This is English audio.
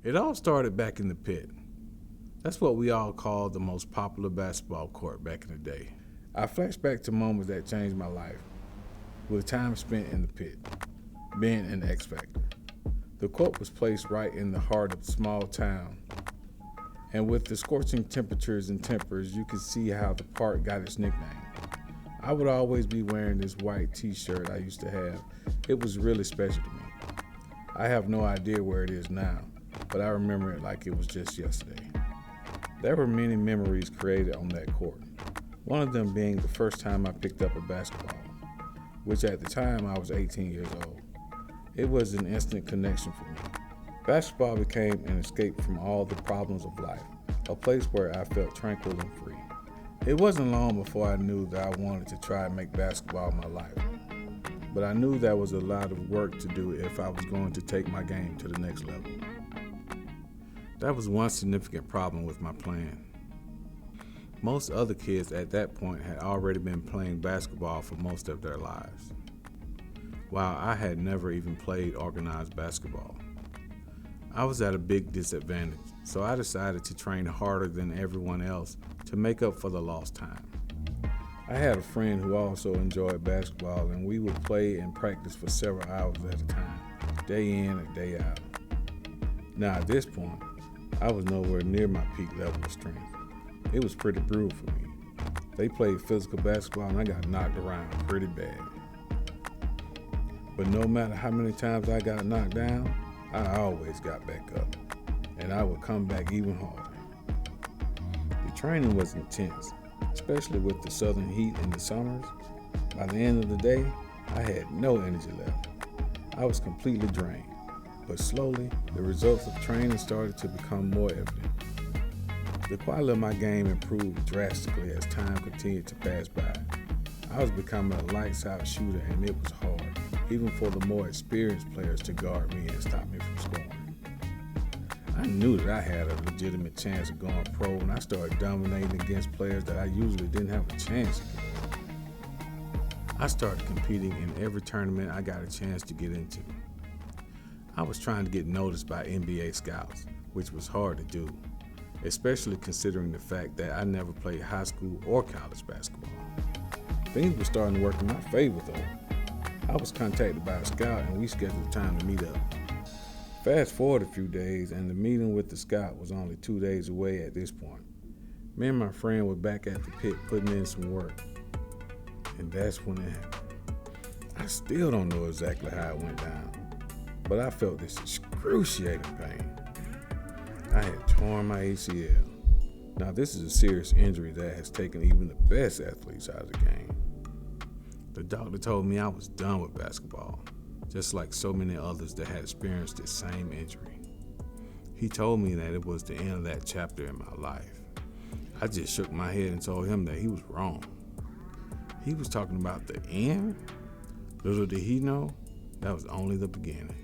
It all started back in the pit. That's what we all called the most popular basketball court back in the day. I flash back to moments that changed my life, with time spent in the pit, being an X Factor. The court was placed right in the heart of a small town, and with the scorching temperatures and tempers, you could see how the park got its nickname. I would always be wearing this white t-shirt I used to have. It was really special to me. I have no idea where it is now, but I remember it like it was just yesterday. There were many memories created on that court, one of them being the first time I picked up a basketball, which at the time I was 18 years old. It was an instant connection for me. Basketball became an escape from all the problems of life, a place where I felt tranquil and free. It wasn't long before I knew that I wanted to try and make basketball my life, but I knew there was a lot of work to do if I was going to take my game to the next level. That was one significant problem with my plan. Most other kids at that point had already been playing basketball for most of their lives, while I had never even played organized basketball. I was at a big disadvantage, so I decided to train harder than everyone else to make up for the lost time. I had a friend who also enjoyed basketball, and we would play and practice for several hours at a time, day in and day out. Now at this point, I was nowhere near my peak level of strength. It was pretty brutal for me. They played physical basketball and I got knocked around pretty bad. But no matter how many times I got knocked down, I always got back up, and I would come back even harder. The training was intense, especially with the southern heat in the summers. By the end of the day, I had no energy left. I was completely drained. But slowly, the results of training started to become more evident. The quality of my game improved drastically as time continued to pass by. I was becoming a lights-out shooter, and it was hard, even for the more experienced players to guard me and stop me from scoring. I knew that I had a legitimate chance of going pro when I started dominating against players that I usually didn't have a chance against. I started competing in every tournament I got a chance to get into. I was trying to get noticed by NBA scouts, which was hard to do, especially considering the fact that I never played high school or college basketball. Things were starting to work in my favor though. I was contacted by a scout and we scheduled time to meet up. Fast forward a few days and the meeting with the scout was only 2 days away at this point. Me and my friend were back at the pit putting in some work, and that's when it happened. I still don't know exactly how it went down, but I felt this excruciating pain. I had torn my ACL. Now this is a serious injury that has taken even the best athletes out of the game. The doctor told me I was done with basketball, just like so many others that had experienced this same injury. He told me that it was the end of that chapter in my life. I just shook my head and told him that he was wrong. He was talking about the end? Little did he know, that was only the beginning.